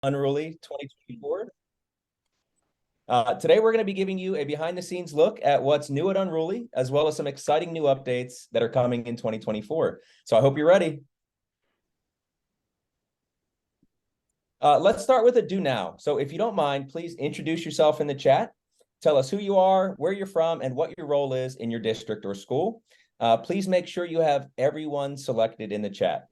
Unruly 2024. Today, we're going to be giving you a behind-the-scenes look at what's new at Unruly, as well as some exciting new updates that are coming in 2024. So I hope you're ready. Let's start with a do now. So if you don't mind, please introduce yourself in the chat. Tell us who you are, where you're from, and what your role is in your district or school. Please make sure you have everyone selected in the chat.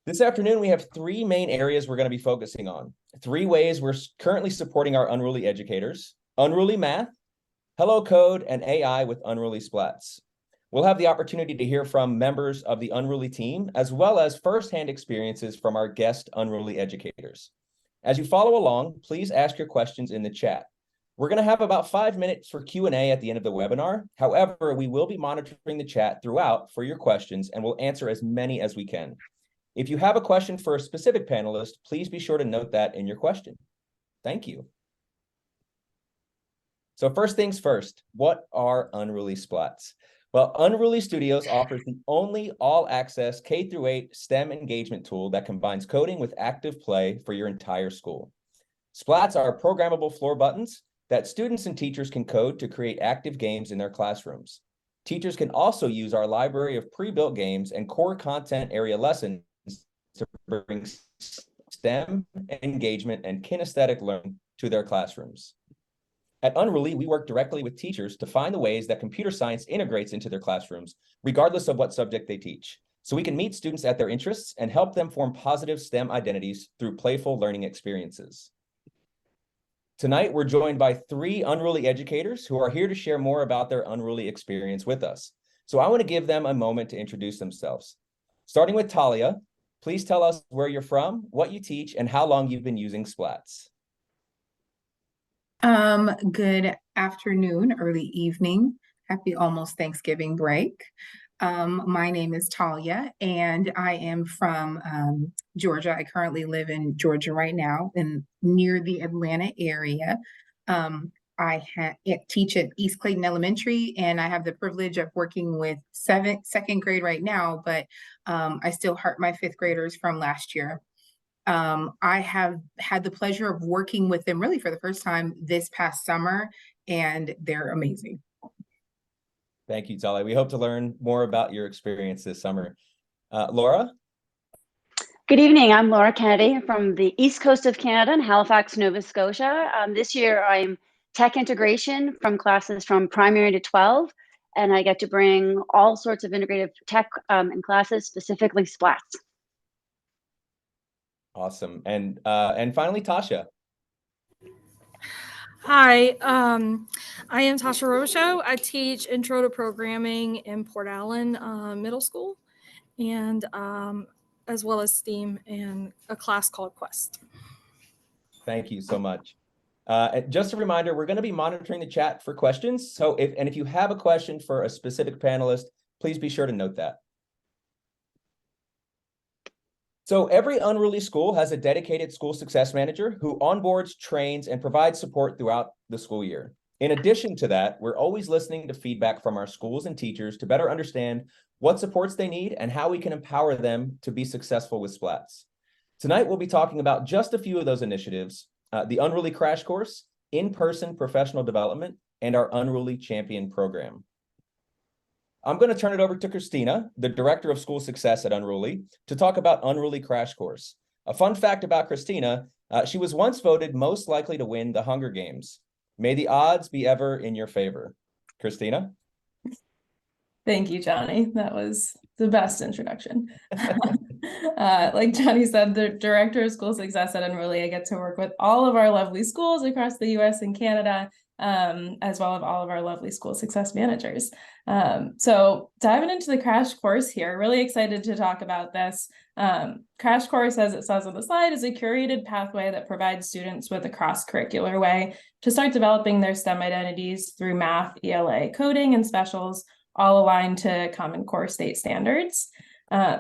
This afternoon, we have three main areas we're going to be focusing on. 3 ways we're currently supporting our Unruly educators: Unruly Math, Hello Code, and AI with Unruly Splats. We'll have the opportunity to hear from members of the Unruly team, as well as firsthand experiences from our guest Unruly educators. As you follow along, please ask your questions in the chat. We're going to have about 5 minutes for Q&A at the end of the webinar. However, we will be monitoring the chat throughout for your questions, and we'll answer as many as we can. If you have a question for a specific panelist, please be sure to note that in your question. Thank you. So first things first, what are Unruly Splats? Well, Unruly Studios offers the only all-access K-8 STEM engagement tool that combines coding with active play for your entire school. Splats are programmable floor buttons that students and teachers can code to create active games in their classrooms. Teachers can also use our library of pre-built games and core content area lessons to bring STEM engagement and kinesthetic learning to their classrooms. At Unruly, we work directly with teachers to find the ways that computer science integrates into their classrooms, regardless of what subject they teach, so we can meet students at their interests and help them form positive STEM identities through playful learning experiences. Tonight, we're joined by 3 Unruly educators who are here to share more about their Unruly experience with us. So I want to give them a moment to introduce themselves. Starting with Talia, please tell us where you're from, what you teach, and how long you've been using Splats. Good afternoon, early evening. Happy almost Thanksgiving break. My name is Talia, and I am from Georgia. I currently live in Georgia right now, near the Atlanta area. I teach at East Clayton Elementary, and I have the privilege of working with second grade right now, but I still heart my 5th graders from last year. I have had the pleasure of working with them really for the first time this past summer, and they're amazing. Thank you, Talia. We hope to learn more about your experience this summer. Laura? Good evening. I'm Laura Kennedy from the East Coast of Canada in Halifax, Nova Scotia. This year, I'm tech integration from classes from primary to 12, and I get to bring all sorts of integrative tech in classes, specifically Splats. Awesome. And finally, Tasha. Hi, I am Tasha Robichaud. I teach Intro to Programming in Port Allen Middle School, and as well as STEAM in a class called Quest. Thank you so much. Just a reminder, we're going to be monitoring the chat for questions. So if you have a question for a specific panelist, please be sure to note that. So every Unruly school has a dedicated school success manager who onboards, trains, and provides support throughout the school year. In addition to that, we're always listening to feedback from our schools and teachers to better understand what supports they need and how we can empower them to be successful with Splats. Tonight, we'll be talking about just a few of those initiatives: the Unruly Crash Course, in-person professional development, and our Unruly Champion program. I'm going to turn it over to Christina, the Director of School Success at Unruly, to talk about Unruly Crash Course. A fun fact about Christina, she was once voted most likely to win the Hunger Games. May the odds be ever in your favor. Christina? Thank you, Johnny. That was the best introduction. Like Johnny said, the Director of School Success at Unruly, I get to work with all of our lovely schools across the US and Canada, as well as all of our lovely school success managers. So diving into the crash course here, really excited to talk about this. Crash course, as it says on the slide, is a curated pathway that provides students with a cross-curricular way to start developing their STEM identities through math, ELA, coding, and specials, all aligned to Common Core state standards.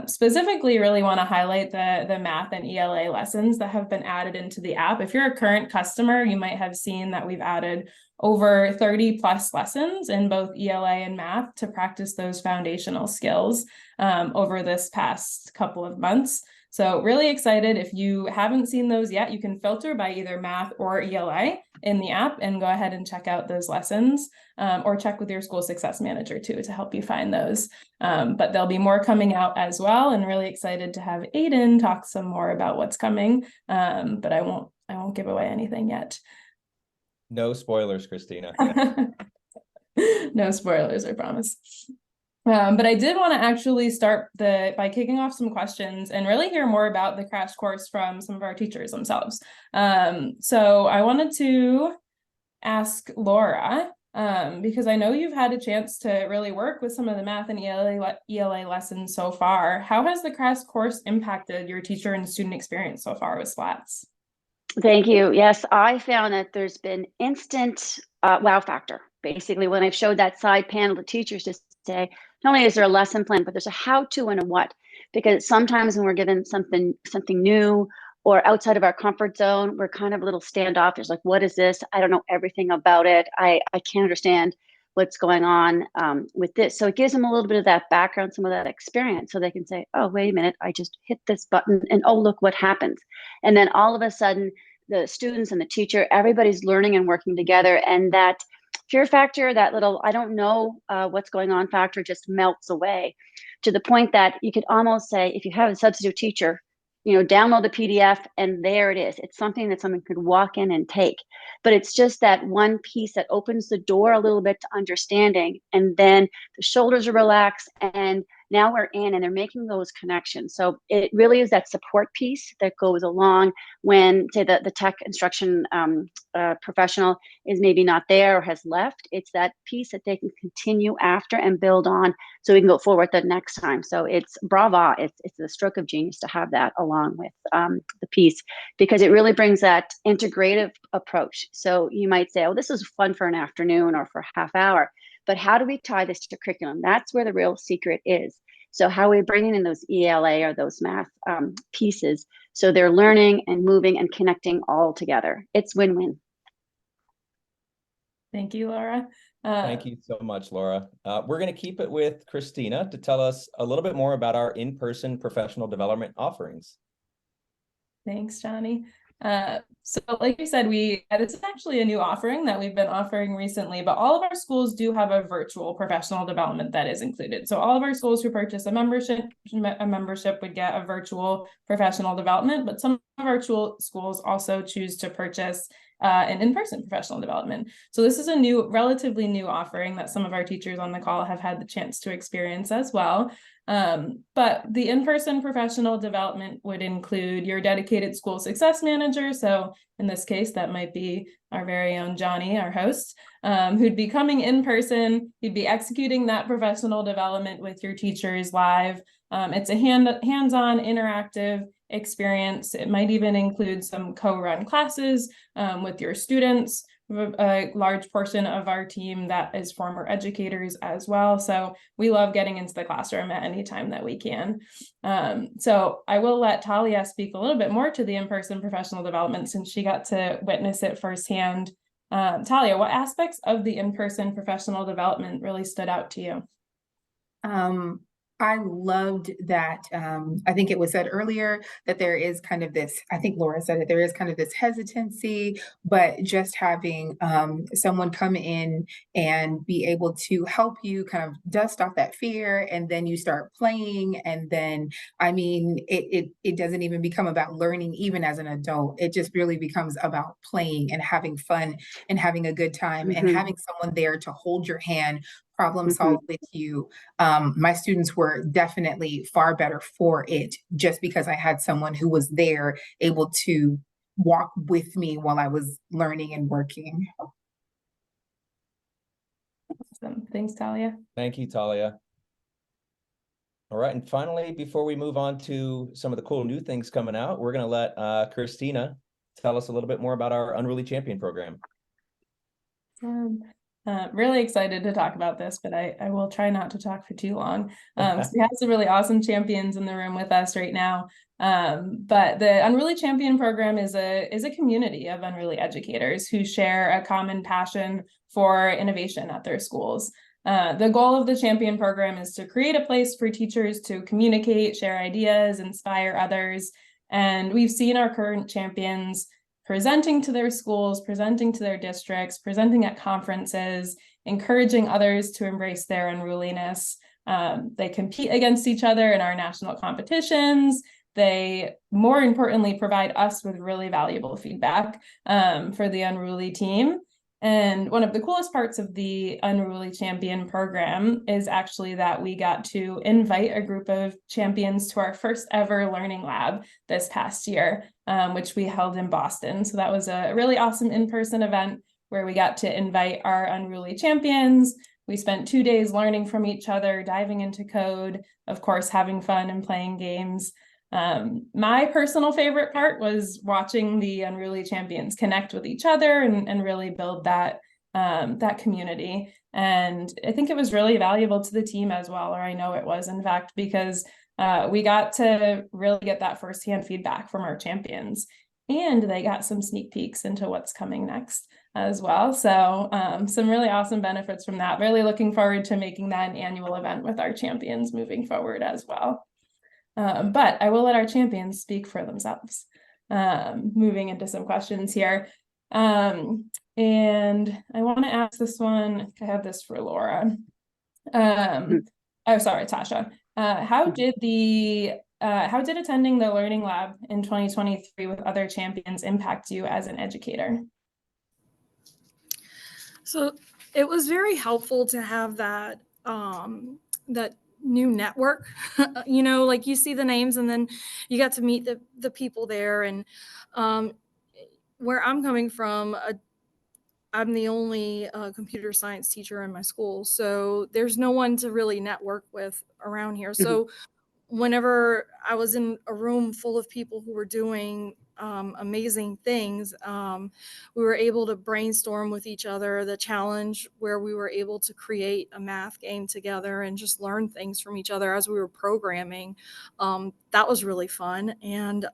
Specifically, really want to highlight the math and ELA lessons that have been added into the app. If you're a current customer, you might have seen that we've added over 30 plus lessons in both ELA and math to practice those foundational skills over this past couple of months. So really excited. If you haven't seen those yet, you can filter by either math or ELA in the app and go ahead and check out those lessons, or check with your school success manager too to help you find those. But there'll be more coming out as well, and really excited to have Aiden talk some more about what's coming. But I won't give away anything yet. No spoilers, Christina. No spoilers, I promise. But I did want to actually start by kicking off some questions and really hear more about the crash course from some of our teachers themselves. So I wanted to ask Laura, because I know you've had a chance to really work with some of the math and ELA lessons so far. How has the crash course impacted your teacher and student experience so far with SLATs? Thank you. Yes, I found that there's been instant wow factor. Basically, when I've showed that side panel to teachers to say, not only is there a lesson plan, but there's a how-to and a what. Because sometimes when we're given something new or outside of our comfort zone, we're kind of a little standoffish. Like, what is this? I don't know everything about it. I can't understand what's going on with this. So it gives them a little bit of that background, some of that experience, so they can say, oh, wait a minute, I just hit this button and oh, look what happens. And then all of a sudden, the students and the teacher, everybody's learning and working together. And that fear factor, that little, I don't know what's going on factor just melts away to the point that you could almost say, if you have a substitute teacher, download the PDF and there it is. It's something that someone could walk in and take. But it's just that one piece that opens the door a little bit to understanding. And then the shoulders are relaxed and now we're in and they're making those connections. So it really is that support piece that goes along when, say, the tech instruction professional is maybe not there or has left. It's that piece that they can continue after and build on so we can go forward the next time. So it's brava. It's a stroke of genius to have that along with the piece, because it really brings that integrative approach. So you might say, oh, this is fun for an afternoon or for a half hour. But how do we tie this to curriculum? That's where the real secret is. So how are we bringing in those ELA or those math pieces so they're learning and moving and connecting all together? It's win-win. Thank you, Laura. Thank you so much, Laura. We're going to keep it with Christina to tell us a little bit more about our in-person professional development offerings. Thanks, Johnny. So like you said, this is actually a new offering that we've been offering recently, but all of our schools do have a virtual professional development that is included. So all of our schools who purchase a membership would get a virtual professional development, but some of our schools also choose to purchase an in-person professional development. So this is a relatively new offering that some of our teachers on the call have had the chance to experience as well. But the in-person professional development would include your dedicated school success manager. So in this case, that might be our very own Johnny, our host, who'd be coming in person. He'd be executing that professional development with your teachers live. It's a hands-on interactive experience. It might even include some co-run classes with your students. A large portion of our team that is former educators as well. So we love getting into the classroom at any time that we can. So I will let Talia speak a little bit more to the in-person professional development since she got to witness it firsthand. Talia, what aspects of the in-person professional development really stood out to you? I loved that. I think it was said earlier that there is kind of this, I think Laura said it, there is kind of this hesitancy, but just having someone come in and be able to help you kind of dust off that fear, and then you start playing. And then, I mean, it doesn't even become about learning even as an adult. It just really becomes about playing and having fun and having a good time and having someone there to hold your hand, problem solve with you. My students were definitely far better for it just because I had someone who was there able to walk with me while I was learning and working. Awesome. Thanks, Talia. Thank you, Talia. All right, and finally, before we move on to some of the cool new things coming out, we're going to let Christina tell us a little bit more about our Unruly Champion program. Really excited to talk about this, but I will try not to talk for too long. So we have some really awesome champions in the room with us right now. But the Unruly Champion Program is a community of Unruly educators who share a common passion for innovation at their schools. The goal of the Champion Program is to create a place for teachers to communicate, share ideas, inspire others. And we've seen our current champions presenting to their schools, presenting to their districts, presenting at conferences, encouraging others to embrace their unruliness. They compete against each other in our national competitions. They, more importantly, provide us with really valuable feedback for the Unruly team. And one of the coolest parts of the Unruly Champion program is actually that we got to invite a group of champions to our first ever learning lab this past year, which we held in Boston. So that was a really awesome in-person event where we got to invite our Unruly champions. We spent 2 days learning from each other, diving into code, of course, having fun and playing games. My personal favorite part was watching the Unruly champions connect with each other and really build that community. And I think it was really valuable to the team as well, or I know it was, in fact, because we got to really get that firsthand feedback from our champions, and they got some sneak peeks into what's coming next as well. So some really awesome benefits from that. Really looking forward to making that an annual event with our champions moving forward as well. But I will let our champions speak for themselves. Moving into some questions here. And I want to ask this one. I have this for Laura. Oh, sorry, Tasha. How did attending the Learning Lab in 2023 with other champions impact you as an educator? So it was very helpful to have that that new network. You know, like you see the names and then you got to meet the people there. And where I'm coming from, I'm the only computer science teacher in my school, so there's no one to really network with around here. So whenever I was in a room full of people who were doing amazing things, we were able to brainstorm with each other. The challenge where we were able to create a math game together and just learn things from each other as we were programming, that was really fun. And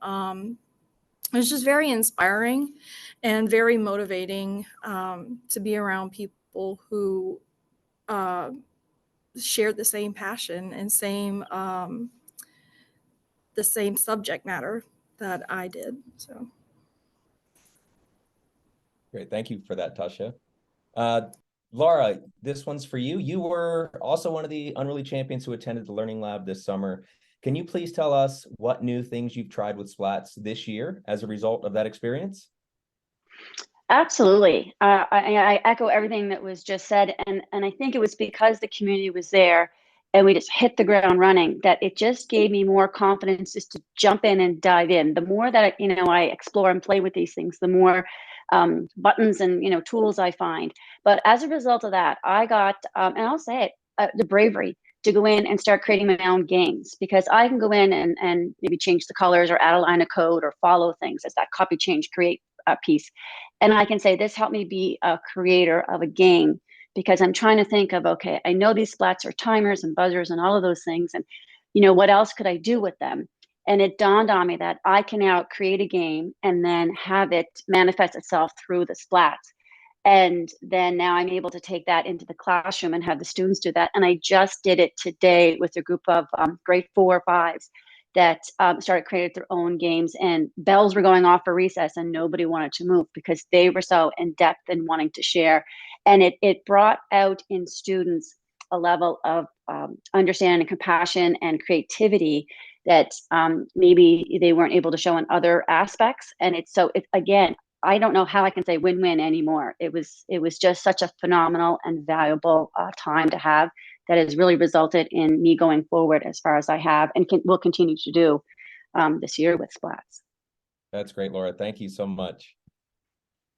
it was just very inspiring and very motivating to be around people who shared the same passion and the same subject matter that I did. So Great, thank you for that, Tasha. Laura, this one's for you. You were also one of the Unruly champions who attended the Learning Lab this summer. Can you please tell us what new things you've tried with Splats this year as a result of that experience? Absolutely. I echo everything that was just said. And I think it was because the community was there and we just hit the ground running that it just gave me more confidence just to jump in and dive in. The more that, I explore and play with these things, the more buttons and, tools I find. But as a result of that, I got, and I'll say it, the bravery to go in and start creating my own games, because I can go in and maybe change the colors or add a line of code or follow things as that copy, change, create piece. And I can say this helped me be a creator of a game, because I'm trying to think of, okay, I know these splats are timers and buzzers and all of those things. And, what else could I do with them? And it dawned on me that I can now create a game and then have it manifest itself through the splats. And then now I'm able to take that into the classroom and have the students do that. And I just did it today with a group of grade 4 or 5s that started creating their own games, and bells were going off for recess and nobody wanted to move because they were so in depth and wanting to share. And it brought out in students a level of understanding and compassion and creativity that maybe they weren't able to show in other aspects. And again, I don't know how I can say win-win anymore. It was just such a phenomenal and valuable time to have, that has really resulted in me going forward as far as I have and will continue to do this year with Splats. That's great, Laura. Thank you so much.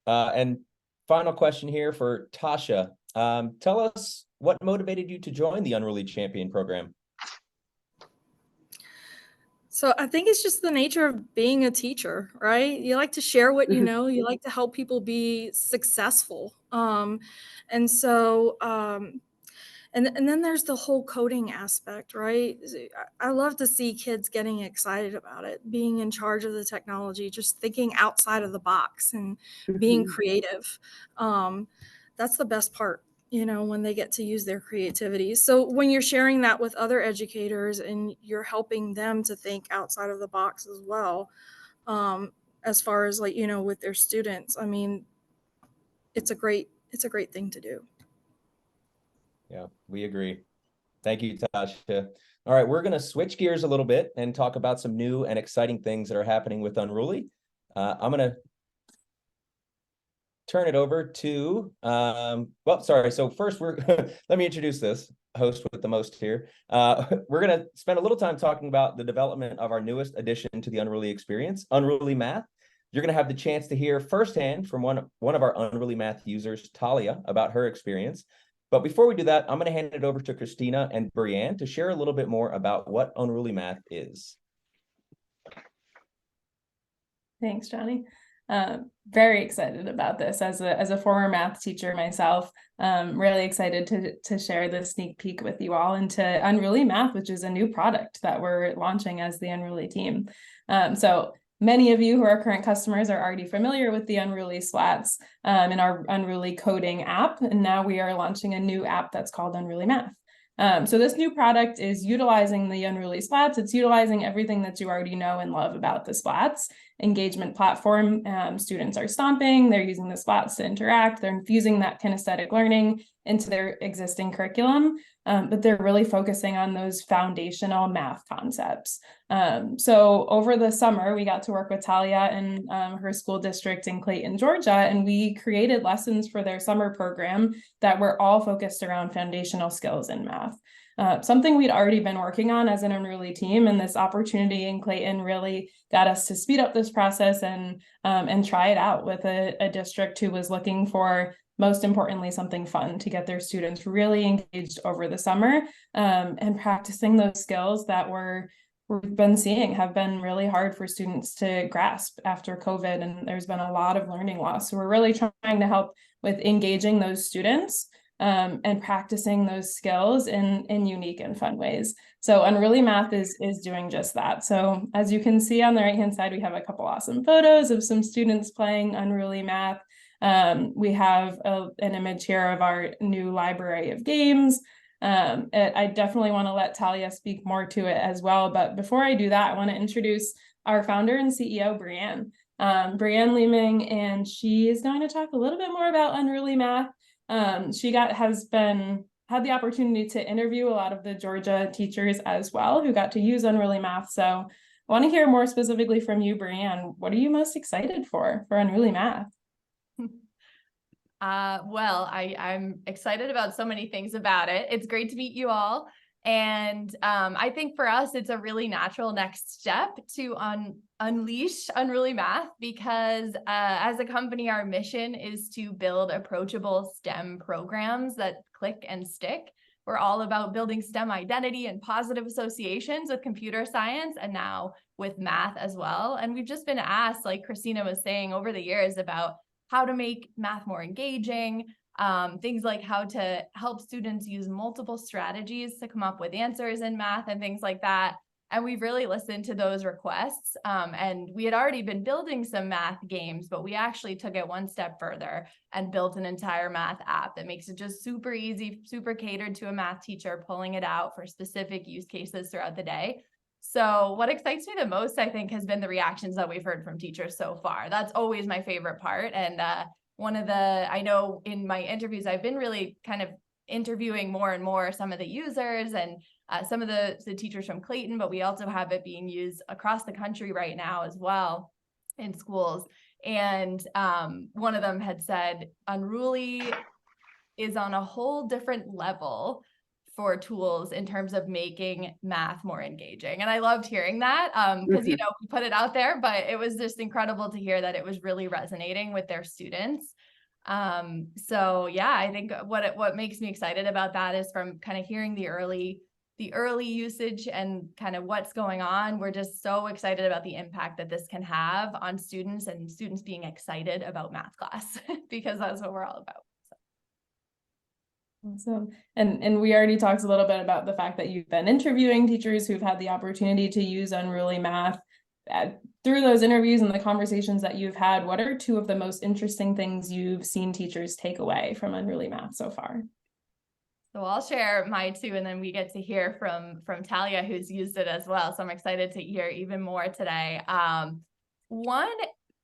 And final question here for Tasha. Tell us what motivated you to join the Unruly Champion program. So I think it's just the nature of being a teacher, right? You like to share what you know, you like to help people be successful. And so, and then there's the whole coding aspect, right? I love to see kids getting excited about it, being in charge of the technology, just thinking outside of the box and being creative. That's the best part, when they get to use their creativity. So when you're sharing that with other educators and you're helping them to think outside of the box as well, as far as with their students, I mean, it's a great thing to do. Yeah, we agree. Thank you, Tasha. All right, we're going to switch gears a little bit and talk about some new and exciting things that are happening with Unruly. I'm going to turn it over to, well, sorry. So first let me introduce this host with the most here. We're going to spend a little time talking about the development of our newest addition to the Unruly experience, Unruly Math. You're going to have the chance to hear firsthand from one of our Unruly Math users, Talia, about her experience. But before we do that, I'm going to hand it over to Christina and Bryanne to share a little bit more about what Unruly Math is. Thanks, Johnny. Very excited about this as a former math teacher myself. Really excited to share this sneak peek with you all into Unruly Math, which is a new product that we're launching as the Unruly team. So many of you who are current customers are already familiar with the Unruly Splats in our Unruly coding app, and now we are launching a new app that's called Unruly Math. So this new product is utilizing the Unruly Splats. It's utilizing everything that you already know and love about the Splats engagement platform. Students are stomping, they're using the Splats to interact, they're infusing that kinesthetic learning into their existing curriculum, but they're really focusing on those foundational math concepts. So over the summer, we got to work with Talia and her school district in Clayton, Georgia, and we created lessons for their summer program that were all focused around foundational skills in math. Something we'd already been working on as an Unruly team, and this opportunity in Clayton really got us to speed up this process and try it out with a district who was looking for, most importantly, something fun to get their students really engaged over the summer and practicing those skills that we've been seeing have been really hard for students to grasp after COVID, and there's been a lot of learning loss. So we're really trying to help with engaging those students and practicing those skills in unique and fun ways. So Unruly Math is doing just that. So as you can see on the right-hand side, we have a couple awesome photos of some students playing Unruly Math. We have an image here of our new library of games. I definitely want to let Talia speak more to it as well. But before I do that, I want to introduce our founder and CEO, Bryanne Leeming, and she is going to talk a little bit more about Unruly Math. She had the opportunity to interview a lot of the Georgia teachers as well who got to use Unruly Math. So I want to hear more specifically from you, Bryanne. What are you most excited for Unruly Math? Well, I'm excited about so many things about it. It's great to meet you all. And I think for us, it's a really natural next step to unleash Unruly Math because as a company, our mission is to build approachable STEM programs that click and stick. We're all about building STEM identity and positive associations with computer science and now with math as well. And we've just been asked, like Christina was saying over the years, about how to make math more engaging, things like how to help students use multiple strategies to come up with answers in math and things like that. And we've really listened to those requests. And we had already been building some math games, but we actually took it one step further and built an entire math app that makes it just super easy, super catered to a math teacher, pulling it out for specific use cases throughout the day. So what excites me the most, I think, has been the reactions that we've heard from teachers so far. That's always my favorite part. And I know in my interviews, I've been really kind of interviewing more and more some of the users and some of the teachers from Clayton, but we also have it being used across the country right now as well in schools. And one of them had said, Unruly is on a whole different level for tools in terms of making math more engaging. And I loved hearing that because, we put it out there, but it was just incredible to hear that it was really resonating with their students. So yeah, I think what makes me excited about that is from kind of hearing the early the early usage and kind of what's going on. We're just so excited about the impact that this can have on students and students being excited about math class because that's what we're all about. Awesome. And we already talked a little bit about the fact that you've been interviewing teachers who've had the opportunity to use Unruly Math. Through those interviews and the conversations that you've had, what are two of the most interesting things you've seen teachers take away from Unruly Math so far? So I'll share my two, and then we get to hear from Talia, who's used it as well. So I'm excited to hear even more today. One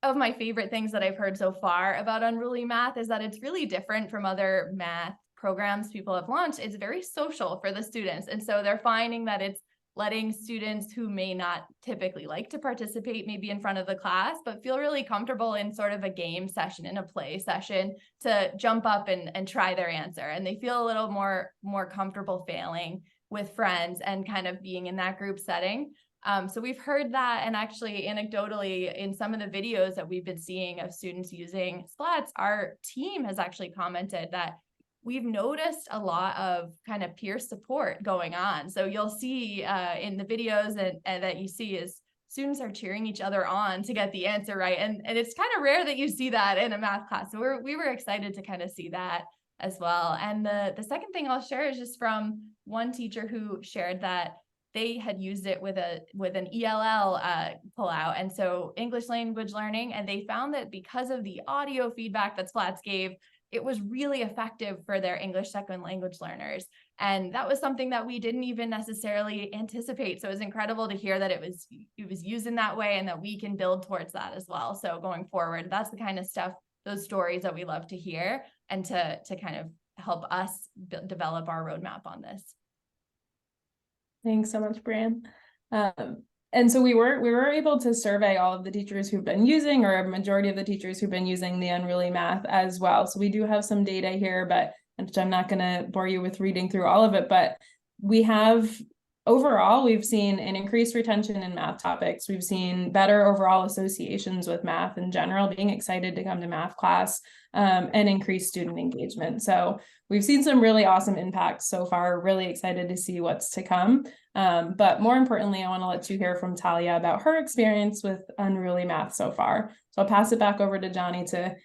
of my favorite things that I've heard so far about Unruly Math is that it's really different from other math programs people have launched. It's very social for the students. And so they're finding that it's letting students who may not typically like to participate maybe in front of the class, but feel really comfortable in sort of a game session, in a play session, to jump up and try their answer. And they feel a little more comfortable failing with friends and kind of being in that group setting. So we've heard that, and actually anecdotally in some of the videos that we've been seeing of students using Splats, our team has actually commented that we've noticed a lot of kind of peer support going on. So you'll see in the videos and that you see is students are cheering each other on to get the answer right. And it's kind of rare that you see that in a math class. So we were excited to kind of see that as well. And the second thing I'll share is just from one teacher who shared that they had used it with an ELL pullout, and so English language learning, and they found that because of the audio feedback that Splats gave, it was really effective for their English second language learners. And that was something that we didn't even necessarily anticipate. So it was incredible to hear that it was used in that way and that we can build towards that as well. So going forward, that's the kind of stuff, those stories that we love to hear and to kind of help us develop our roadmap on this. Thanks so much, Bryanne. And so we were able to survey all of the teachers who've been using, or a majority of the teachers who've been using the Unruly Math as well. So we do have some data here, but I'm not going to bore you with reading through all of it, but we have overall, we've seen an increased retention in math topics. We've seen better overall associations with math in general, being excited to come to math class, and increased student engagement. So we've seen some really awesome impacts so far. Really excited to see what's to come. But more importantly, I want to let you hear from Talia about her experience with Unruly Math so far. So I'll pass it back over to Johnny to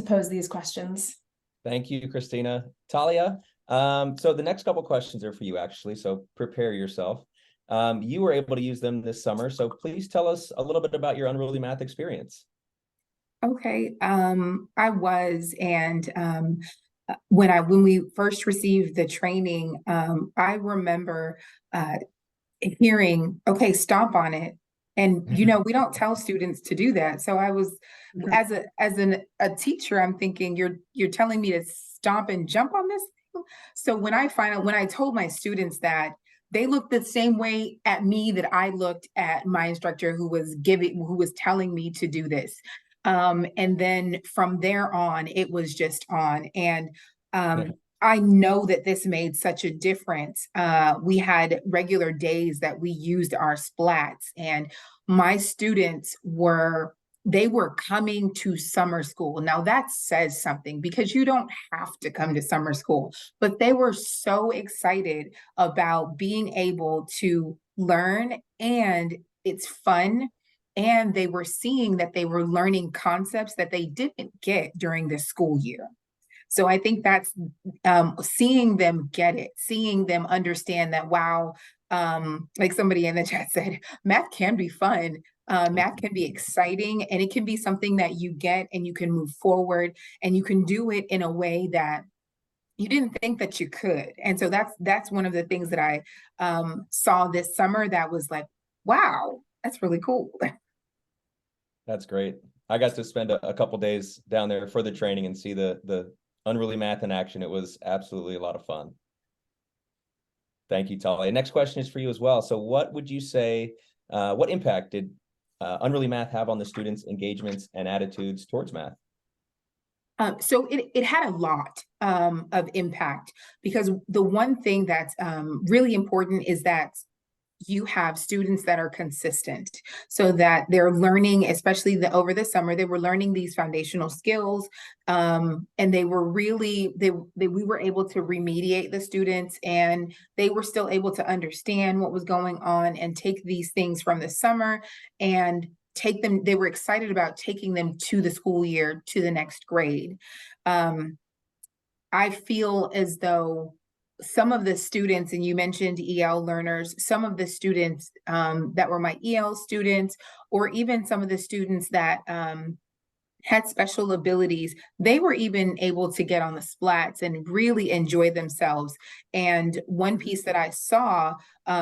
pose these questions. Thank you, Christina. Talia, so the next couple questions are for you, actually, so prepare yourself. You were able to use them this summer, so please tell us a little bit about your Unruly Math experience. Okay, I was, and when we first received the training, I remember hearing, okay, stomp on it. And we don't tell students to do that. So I was, as a teacher, I'm thinking, you're telling me to stomp and jump on this thing? So when I told my students that, they looked the same way at me that I looked at my instructor who was telling me to do this. And then from there on, it was just on. And I know that this made such a difference. We had regular days that we used our Splats, and my students were coming to summer school. Now that says something, because you don't have to come to summer school, but they were so excited about being able to learn, and it's fun. And they were seeing that they were learning concepts that they didn't get during the school year. So I think that's seeing them get it, seeing them understand that, wow, like somebody in the chat said, math can be fun. Math can be exciting, and it can be something that you get and you can move forward, and you can do it in a way that you didn't think that you could. And so that's one of the things that I saw this summer that was like, wow, that's really cool. That's great. I got to spend a couple days down there for the training and see the Unruly Math in action. It was absolutely a lot of fun. Thank you, Talia. Next question is for you as well. So what would you say, what impact did Unruly Math have on the students' engagements and attitudes towards math? So it had a lot of impact, because the one thing that's really important is that you have students that are consistent, so that they're learning, especially over the summer, they were learning these foundational skills, and they were really, we were able to remediate the students, and they were still able to understand what was going on and take these things from the summer and take them. They were excited about taking them to the school year, to the next grade. I feel as though some of the students, and you mentioned EL learners, some of the students that were my EL students, or even some of the students that had special abilities, they were even able to get on the splats and really enjoy themselves. And one piece that I saw,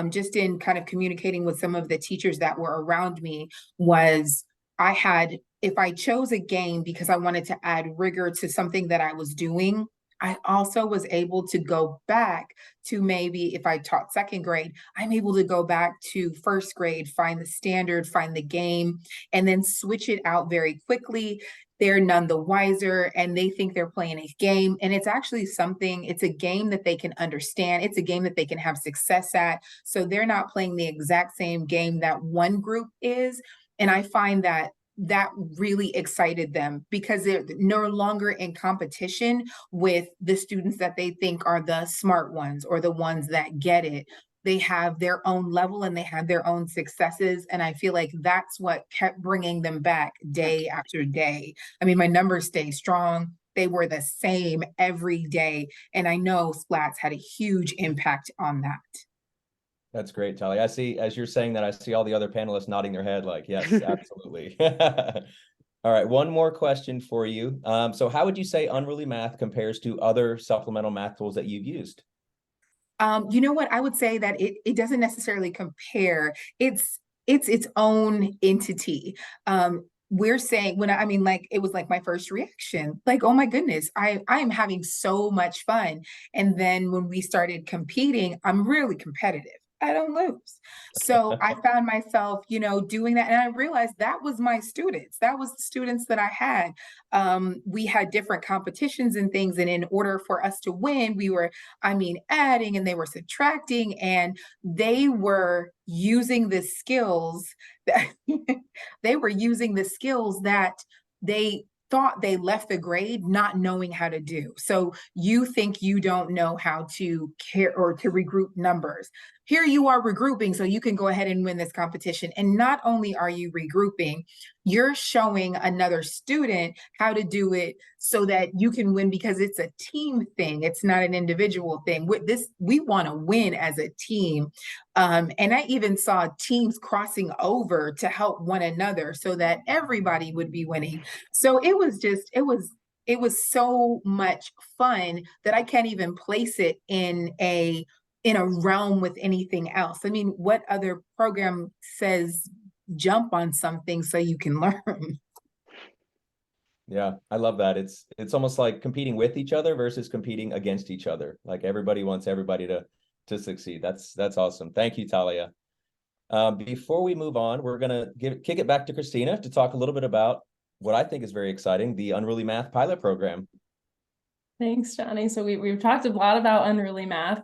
just in kind of communicating with some of the teachers that were around me, was if I chose a game because I wanted to add rigor to something that I was doing, I also was able to go back to, maybe if I taught second grade, I'm able to go back to first grade, find the standard, find the game, and then switch it out very quickly. They're none the wiser, and they think they're playing a game. And it's actually it's a game that they can understand. It's a game that they can have success at. So they're not playing the exact same game that one group is. And I find that really excited them, because they're no longer in competition with the students that they think are the smart ones or the ones that get it. They have their own level and they have their own successes. And I feel like that's what kept bringing them back day after day. I mean, my numbers stay strong. They were the same every day. And I know splats had a huge impact on that. That's great, Talia. I see, as you're saying that, I see all the other panelists nodding their head like, yes, absolutely. All right, one more question for you. So how would you say Unruly Math compares to other supplemental math tools that you've used? You know what? I would say that it doesn't necessarily compare. It's its own entity. We're saying, like, it was like my first reaction, like, oh my goodness, I am having so much fun. And then when we started competing, I'm really competitive. I don't lose. So I found myself, doing that. And I realized that was my students. That was the students that I had. We had different competitions and things. And in order for us to win, we were, adding, and they were subtracting, and they were using the skills that they thought they left the grade not knowing how to do. So you think you don't know how to care or to regroup numbers. Here you are regrouping so you can go ahead and win this competition. And not only are you regrouping, you're showing another student how to do it so that you can win, because it's a team thing. It's not an individual thing. We want to win as a team. And I even saw teams crossing over to help one another so that everybody would be winning. So it was so much fun that I can't even place it in a realm with anything else. I mean, what other program says jump on something so you can learn? Yeah, I love that. It's almost like competing with each other versus competing against each other. Like everybody wants everybody to succeed. That's awesome. Thank you, Talia. Before we move on, we're gonna kick it back to Christina to talk a little bit about what I think is very exciting, the Unruly Math pilot program. Thanks, Johnny. So we've talked a lot about Unruly Math.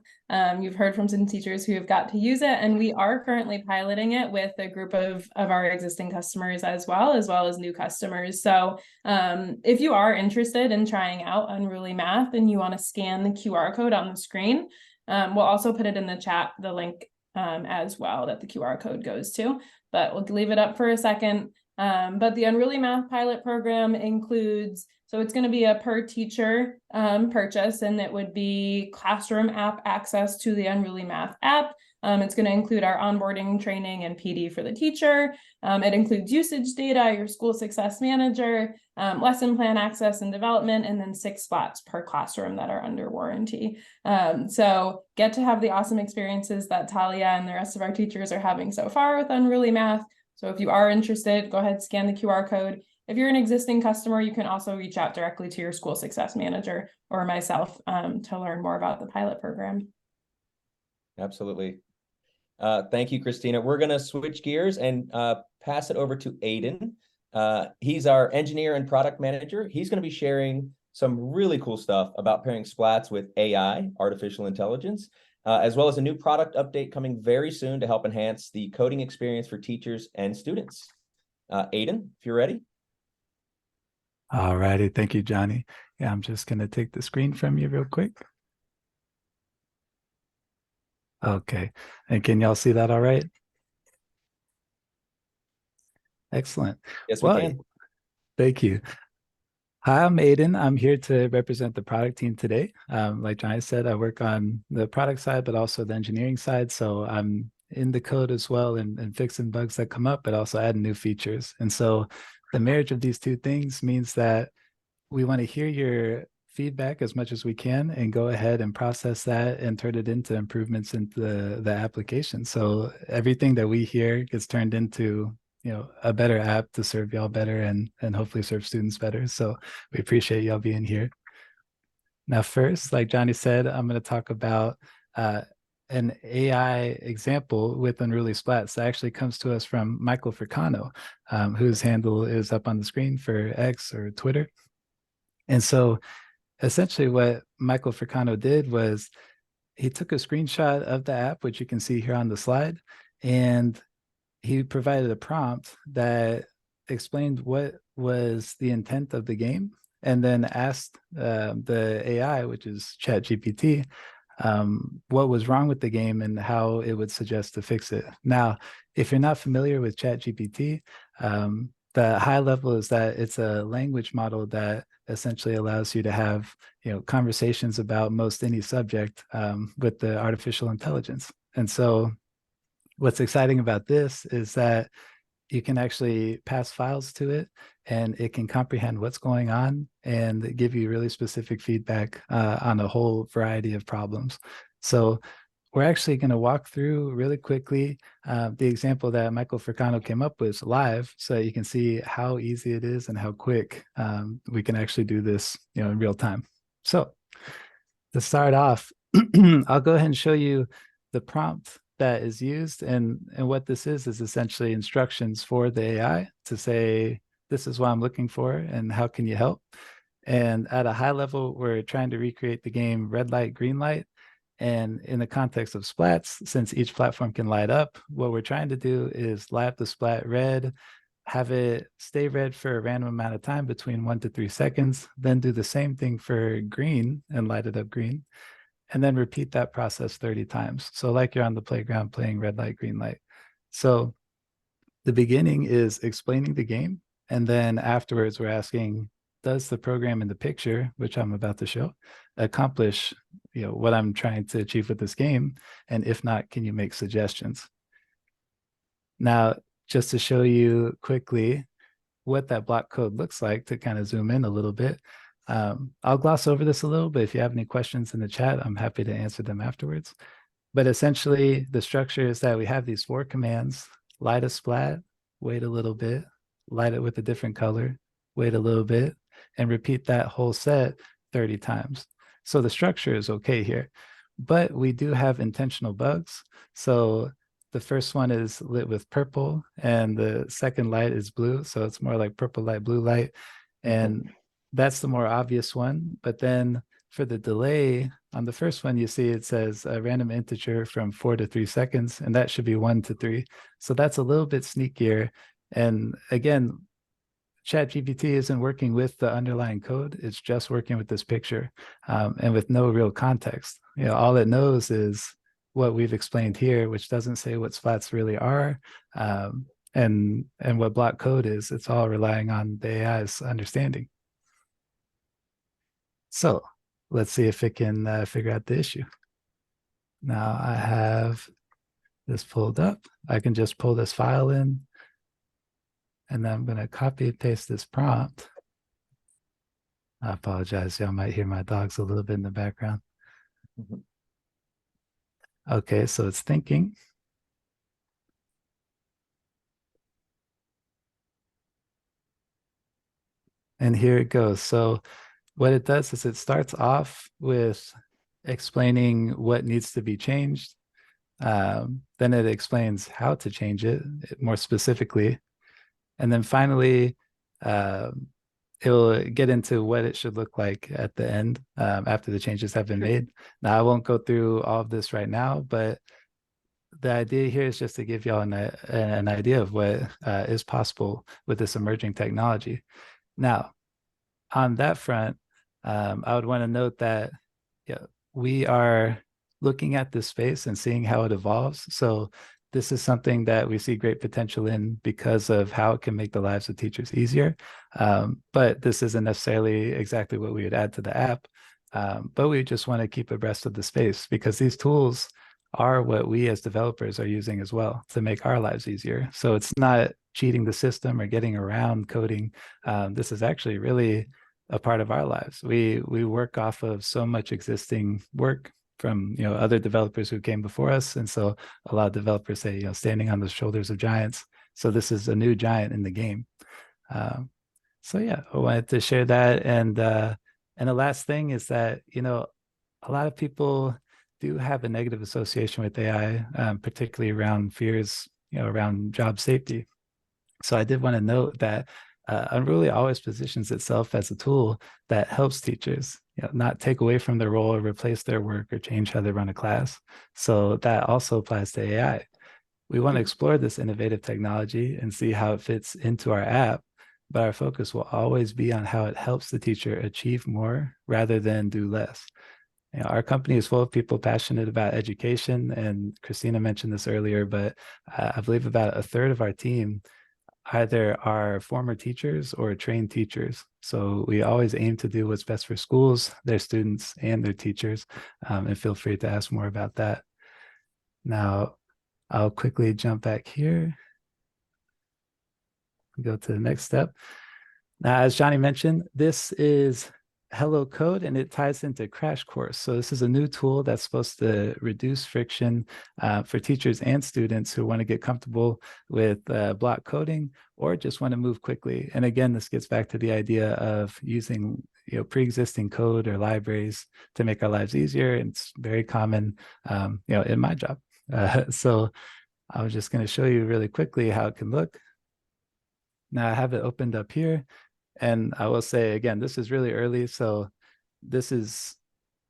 You've heard from some teachers who have got to use it, and we are currently piloting it with a group of our existing customers as well as new customers. So if you are interested in trying out Unruly Math and you want to scan the QR code on the screen, we'll also put it in the chat, the link as well that the QR code goes to, but we'll leave it up for a second. But the Unruly Math pilot program includes, so it's going to be a per teacher purchase, and it would be classroom app access to the Unruly Math app. It's going to include our onboarding training and PD for the teacher. It includes usage data, your school success manager, lesson plan access and development, and then 6 spots per classroom that are under warranty. So get to have the awesome experiences that Talia and the rest of our teachers are having so far with Unruly Math. So if you are interested, go ahead, scan the QR code. If you're an existing customer, you can also reach out directly to your school success manager or myself to learn more about the pilot program. Absolutely. Thank you, Christina. We're going to switch gears and pass it over to Aiden. He's our engineer and product manager. He's going to be sharing some really cool stuff about pairing splats with AI, artificial intelligence, as well as a new product update coming very soon to help enhance the coding experience for teachers and students. Aiden, if you're ready. All righty. Thank you, Johnny. Yeah, I'm just going to take the screen from you real quick. Okay. And can y'all see that all right? Excellent. Yes, we can. Thank you. Hi, I'm Aiden. I'm here to represent the product team today. Like Johnny said, I work on the product side, but also the engineering side. So I'm in the code as well and fixing bugs that come up, but also adding new features. And so the marriage of these two things means that we want to hear your feedback as much as we can and go ahead and process that and turn it into improvements into the application. So everything that we hear gets turned into, a better app to serve y'all better and hopefully serve students better. So we appreciate y'all being here. Now, first, like Johnny said, I'm going to talk about an AI example with Unruly Splats that actually comes to us from Michael Furcano, whose handle is up on the screen for X or Twitter. And so essentially what Michael Furcano did was he took a screenshot of the app, which you can see here on the slide, and he provided a prompt that explained what was the intent of the game, and then asked the AI, which is ChatGPT, what was wrong with the game and how it would suggest to fix it. Now, if you're not familiar with ChatGPT, the high level is that it's a language model that essentially allows you to have conversations about most any subject with the artificial intelligence. And so what's exciting about this is that you can actually pass files to it and it can comprehend what's going on and give you really specific feedback on a whole variety of problems. So we're actually going to walk through really quickly the example that Michael Furcano came up with live so that you can see how easy it is and how quick we can actually do this in real time. So to start off, I'll go ahead and show you the prompt that is used. And what this is essentially instructions for the AI to say, this is what I'm looking for and how can you help? And at a high level, we're trying to recreate the game red light, green light. And in the context of splats, since each platform can light up, what we're trying to do is light up the splat red, have it stay red for a random amount of time between 1 to 3 seconds, then do the same thing for green and light it up green, and then repeat that process 30 times. So like you're on the playground playing red light, green light. So the beginning is explaining the game. And then afterwards, we're asking, does the program in the picture, which I'm about to show, accomplish what I'm trying to achieve with this game? And if not, can you make suggestions? Now, just to show you quickly what that block code looks like, to kind of zoom in a little bit, I'll gloss over this a little, but if you have any questions in the chat, I'm happy to answer them afterwards. But essentially, the structure is that we have these 4 commands: light a splat, wait a little bit, light it with a different color, wait a little bit, and repeat that whole set 30 times. So the structure is okay here, but we do have intentional bugs. So the first one is lit with purple and the second light is blue. So it's more like purple light, blue light. And that's the more obvious one. But then for the delay on the first one, you see it says a random integer from 4 to 3 seconds, and that should be 1 to 3. So that's a little bit sneakier. And again, ChatGPT isn't working with the underlying code. It's just working with this picture and with no real context. All it knows is what we've explained here, which doesn't say what splats really are and what block code is. It's all relying on the AI's understanding. So let's see if it can figure out the issue. Now I have this pulled up. I can just pull this file in, and then I'm going to copy and paste this prompt. I apologize. Y'all might hear my dogs a little bit in the background. Okay, so it's thinking. And here it goes. So what it does is it starts off with explaining what needs to be changed. Then it explains how to change it more specifically. And then finally, it will get into what it should look like at the end after the changes have been made. Now, I won't go through all of this right now, but the idea here is just to give y'all an idea of what is possible with this emerging technology. Now, on that front, I would want to note that we are looking at this space and seeing how it evolves. So this is something that we see great potential in because of how it can make the lives of teachers easier. But this isn't necessarily exactly what we would add to the app. But we just want to keep abreast of the space because these tools are what we as developers are using as well to make our lives easier. So it's not cheating the system or getting around coding. This is actually really a part of our lives. We work off of so much existing work from other developers who came before us, and so a lot of developers say standing on the shoulders of giants. So this is a new giant in the game. So yeah, I wanted to share that, and the last thing is that a lot of people do have a negative association with AI, particularly around fears, around job safety. So I did want to note that Unruly always positions itself as a tool that helps teachers, not take away from their role or replace their work or change how they run a class. So that also applies to AI. We want to explore this innovative technology and see how it fits into our app, but our focus will always be on how it helps the teacher achieve more rather than do less. Our company is full of people passionate about education, and Christina mentioned this earlier, but I believe about a third of our team either are former teachers or trained teachers. So we always aim to do what's best for schools, their students, and their teachers. And feel free to ask more about that. Now, I'll quickly jump back here. Go to the next step. Now, as Johnny mentioned, this is Hello Code, and it ties into Crash Course. So this is a new tool that's supposed to reduce friction for teachers and students who want to get comfortable with block coding or just want to move quickly. And again, this gets back to the idea of using pre-existing code or libraries to make our lives easier. And it's very common, in my job. So I was just going to show you really quickly how it can look. Now I have it opened up here. And I will say, again, this is really early. So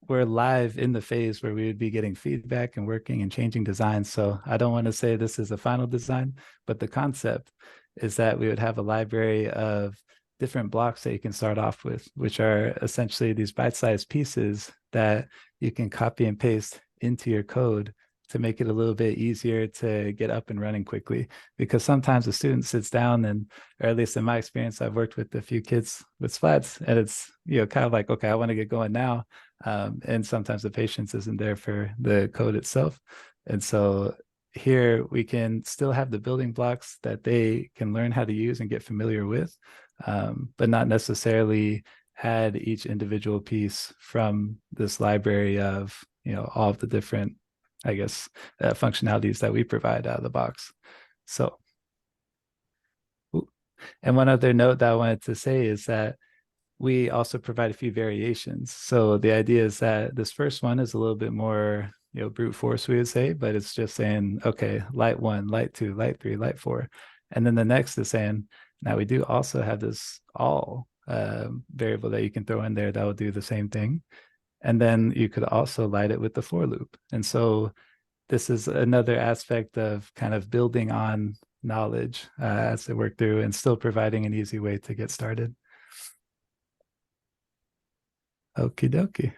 we're live in the phase where we would be getting feedback and working and changing designs. So I don't want to say this is a final design, but the concept is that we would have a library of different blocks that you can start off with, which are essentially these bite-sized pieces that you can copy and paste into your code to make it a little bit easier to get up and running quickly. Because sometimes a student sits down and, or at least in my experience, I've worked with a few kids with splats and it's, kind of like, okay, I want to get going now. And sometimes the patience isn't there for the code itself. And so here we can still have the building blocks that they can learn how to use and get familiar with, but not necessarily add each individual piece from this library of, all of the different functionalities that we provide out of the box. So, and one other note that I wanted to say is that we also provide a few variations. So the idea is that this first one is a little bit more, brute force, we would say, but it's just saying, okay, light 1, light 2, light 3, light 4. And then the next is saying, now we do also have this all variable that you can throw in there that will do the same thing. And then you could also light it with the for loop. And so this is another aspect of kind of building on knowledge as they work through and still providing an easy way to get started. Okie dokie.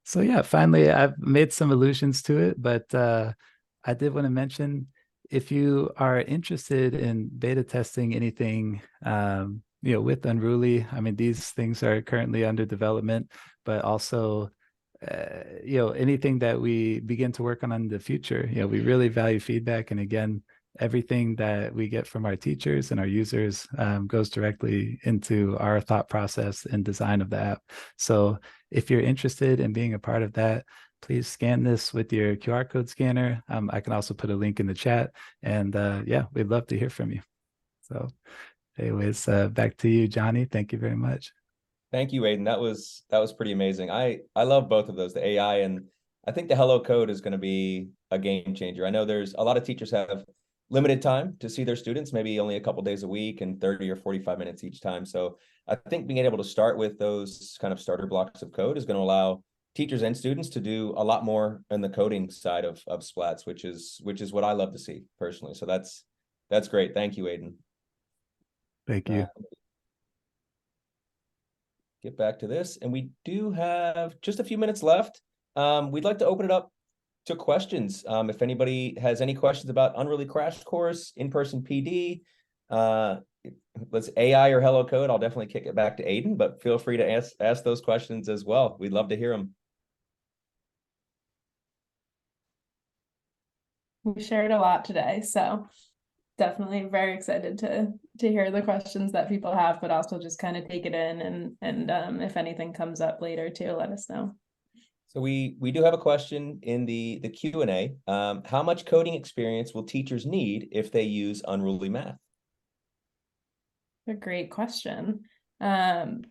So yeah, finally, I've made some allusions to it, but I did want to mention, if you are interested in beta testing anything, with Unruly, I mean, these things are currently under development, but also anything that we begin to work on in the future, we really value feedback. And again, everything that we get from our teachers and our users goes directly into our thought process and design of the app. So if you're interested in being a part of that, please scan this with your QR code scanner. I can also put a link in the chat, and yeah, we'd love to hear from you. So anyways, back to you, Johnny. Thank you very much. Thank you, Aiden. That was pretty amazing. I love both of those, the AI, and I think the Hello Code is going to be a game changer. I know there's a lot of teachers have limited time to see their students, maybe only a couple days a week and 30 or 45 minutes each time. So I think being able to start with those kind of starter blocks of code is going to allow teachers and students to do a lot more in the coding side of splats, which is what I love to see personally. So that's great. Thank you, Aiden. Thank you. Get back to this, and we do have just a few minutes left. We'd like to open it up to questions. If anybody has any questions about Unruly Crash Course, in-person PD, let's AI or Hello Code, I'll definitely kick it back to Aiden, but feel free to ask those questions as well. We'd love to hear them. We shared a lot today, so definitely very excited to hear the questions that people have, but also just kind of take it in, and if anything comes up later too, let us know. So we do have a question in the Q&A. How much coding experience will teachers need if they use Unruly Math? A great question. Talia,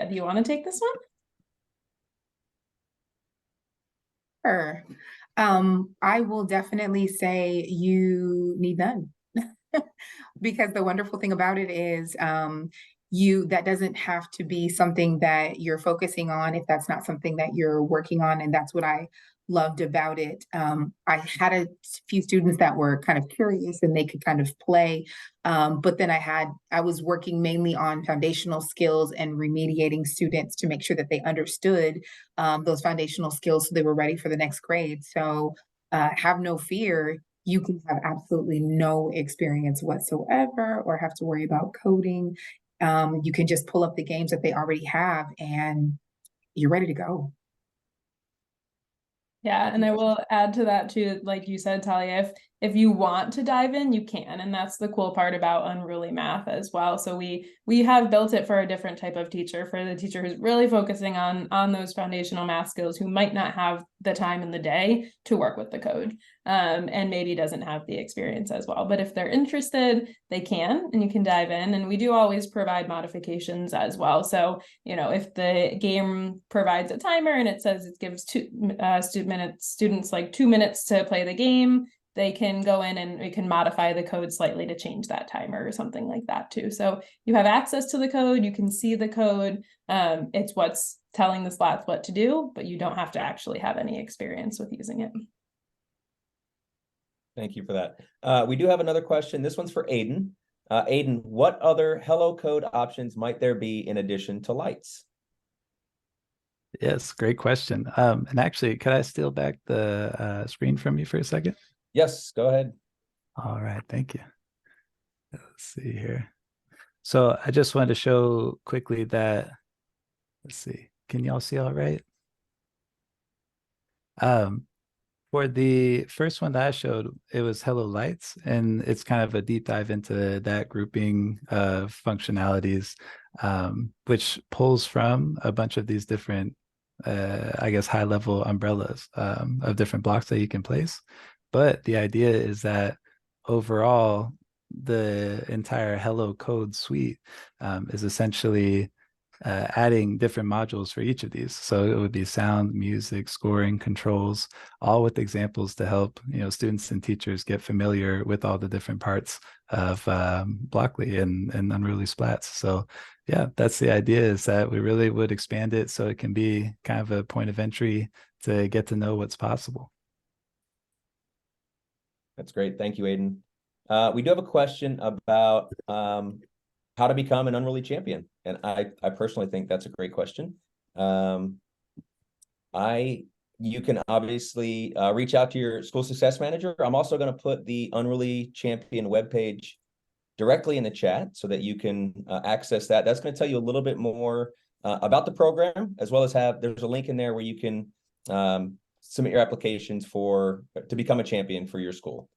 do you want to take this one? Sure. I will definitely say you need none. Because the wonderful thing about it is that doesn't have to be something that you're focusing on if that's not something that you're working on. And that's what I loved about it. I had a few students that were kind of curious and they could kind of play. But then I was working mainly on foundational skills and remediating students to make sure that they understood those foundational skills so they were ready for the next grade. So have no fear. You can have absolutely no experience whatsoever or have to worry about coding. You can just pull up the games that they already have and you're ready to go. Yeah, and I will add to that too, like you said, Talia, if you want to dive in, you can, and that's the cool part about Unruly Math as well. So we have built it for a different type of teacher, for the teacher who's really focusing on those foundational math skills, who might not have the time in the day to work with the code, and maybe doesn't have the experience as well. But if they're interested, they can, and you can dive in. And we do always provide modifications as well. So, you know, if the game provides a timer and it says it gives students like 2 minutes to play the game, they can go in and we can modify the code slightly to change that timer or something like that too. So you have access to the code, you can see the code. It's what's telling the splats what to do, but you don't have to actually have any experience with using it. Thank you for that. We do have another question. This one's for Aiden. Aiden, what other Hello Code options might there be in addition to lights? Yes, great question. And actually, could I steal back the screen from you for a second? Yes, go ahead. All right, thank you. Let's see here. So I just wanted to show quickly that, let's see, can y'all see all right? For the first one that I showed, it was Hello Lights, and it's kind of a deep dive into that grouping of functionalities, which pulls from a bunch of these different, I guess, high-level umbrellas of different blocks that you can place. But the idea is that overall, the entire Hello Code suite is essentially adding different modules for each of these. So it would be sound, music, scoring, controls, all with examples to help, you know, students and teachers get familiar with all the different parts of Blockly and Unruly Splats. So yeah, that's the idea, is that we really would expand it so it can be kind of a point of entry to get to know what's possible. That's great. Thank you, Aiden. We do have a question about how to become an Unruly champion. And I personally think that's a great question. You can obviously reach out to your school success manager. I'm also going to put the Unruly champion webpage directly in the chat so that you can access that. That's going to tell you a little bit more about the program, as well as there's a link in there where you can submit your applications to become a champion for your school.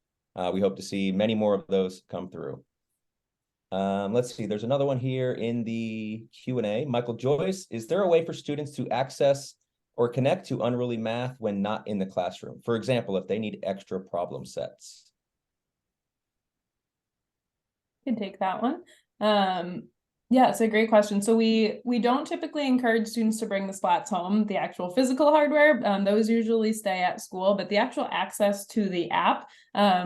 We hope to see many more of those come through. Let's see, there's another one here in the Q&A. Michael Joyce, is there a way for students to access or connect to Unruly Math when not in the classroom? For example, if they need extra problem sets. I can take that one. Yeah, it's a great question. So we don't typically encourage students to bring the splats home, the actual physical hardware. Those usually stay at school, but the actual access to the app,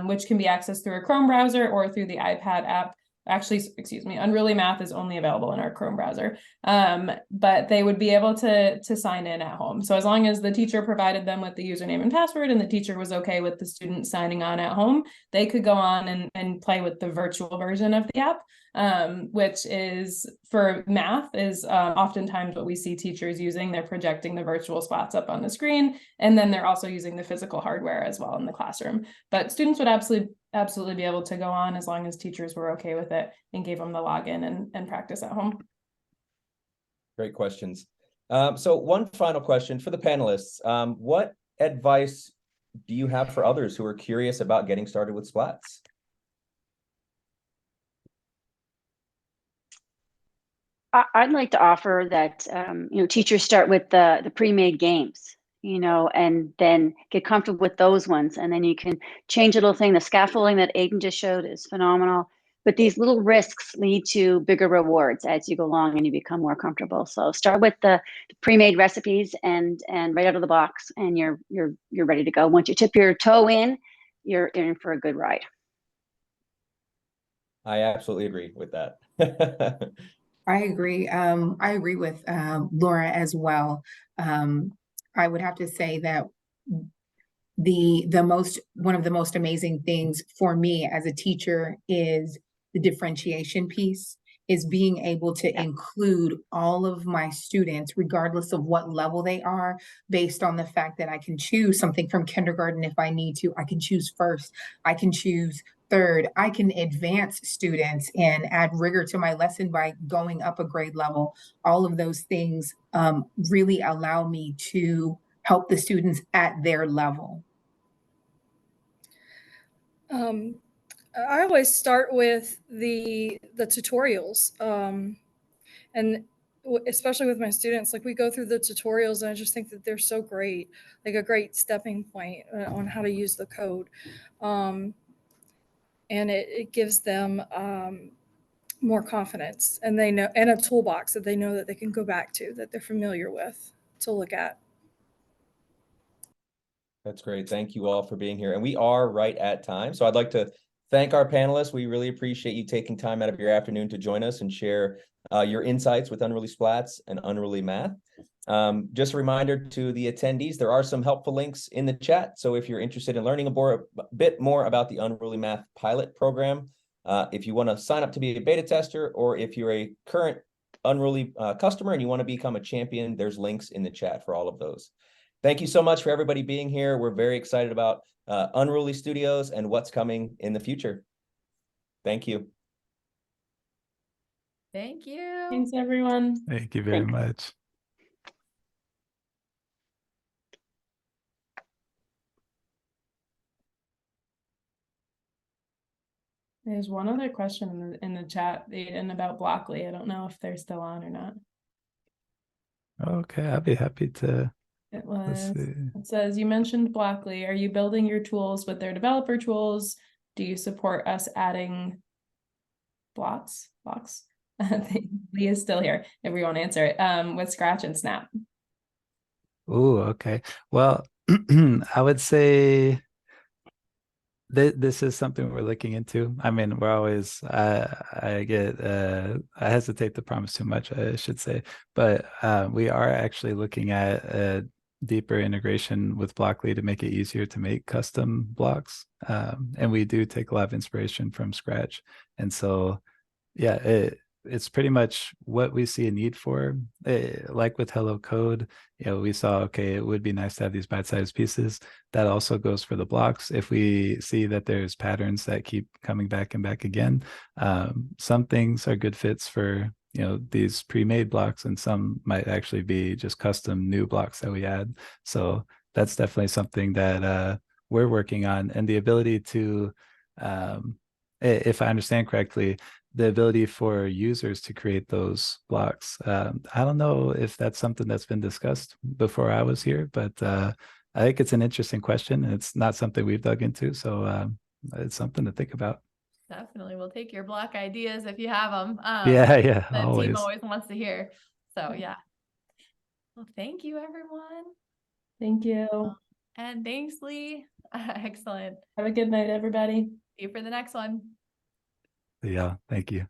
which can be accessed through a Chrome browser or through the iPad app. Actually, excuse me, Unruly Math is only available in our Chrome browser. But they would be able to sign in at home. So as long as the teacher provided them with the username and password and the teacher was okay with the student signing on at home, they could go on and play with the virtual version of the app. Which is for math is oftentimes what we see teachers using. They're projecting the virtual spots up on the screen, and then they're also using the physical hardware as well in the classroom. But students would absolutely be able to go on as long as teachers were okay with it and gave them the login and practice at home. Great questions. So one final question for the panelists. What advice do you have for others who are curious about getting started with splats? I'd like to offer that teachers start with the pre-made games, and then get comfortable with those ones, and then you can change a little thing. The scaffolding that Aiden just showed is phenomenal, but these little risks lead to bigger rewards as you go along and you become more comfortable. So start with the pre-made recipes and right out of the box, and you're ready to go. Once you tip your toe in, you're in for a good ride. I absolutely agree with that. I agree. I agree with Laura as well. I would have to say that one of the most amazing things for me as a teacher is the differentiation piece, is being able to include all of my students, regardless of what level they are, based on the fact that I can choose something from kindergarten if I need to. I can choose first. I can choose third. I can advance students and add rigor to my lesson by going up a grade level. All of those things really allow me to help the students at their level. I always start with the tutorials, and especially with my students, like we go through the tutorials, and I just think that they're so great, like a great stepping point on how to use the code, and it gives them more confidence, and they know, and a toolbox that they know that they can go back to, that they're familiar with, to look at. That's great. Thank you all for being here. And we are right at time. So I'd like to thank our panelists. We really appreciate you taking time out of your afternoon to join us and share your insights with Unruly Splats and Unruly Math. Just a reminder to the attendees, there are some helpful links in the chat. So if you're interested in learning a bit more about the Unruly Math pilot program, if you want to sign up to be a beta tester, or if you're a current Unruly customer and you want to become a champion, there's links in the chat for all of those. Thank you so much for everybody being here. We're very excited about Unruly Studios and what's coming in the future. Thank you. Thank you. Thanks, everyone. Thank you very much. There's one other question in the chat, Aiden, about Blockly. I don't know if they're still on or not. Okay, I'd be happy to. It says, you mentioned Blockly. Are you building your tools with their developer tools? Do you support us adding blocks? Lee is still here. If we won't answer it, with Scratch and Snap. Oh, okay. Well, I would say this is something we're looking into. I mean, we're always, I hesitate to promise too much, I should say, but we are actually looking at a deeper integration with Blockly to make it easier to make custom blocks. And we do take a lot of inspiration from Scratch. And so, yeah, it's pretty much what we see a need for. Like with Hello Code, we saw, okay, it would be nice to have these bite-sized pieces. That also goes for the blocks. If we see that there's patterns that keep coming back and back again, some things are good fits for these pre-made blocks, and some might actually be just custom new blocks that we add. So that's definitely something that we're working on, and the ability to, if I understand correctly, the ability for users to create those blocks. I don't know if that's something that's been discussed before I was here, but I think it's an interesting question, and it's not something we've dug into. So it's something to think about. Definitely. We'll take your block ideas if you have them. Yeah, The team always. always wants to hear. So yeah. Well, thank you, everyone. Thank you. And thanks, Lee. Excellent. Have a good night, everybody. See you for the next one. Yeah, thank you.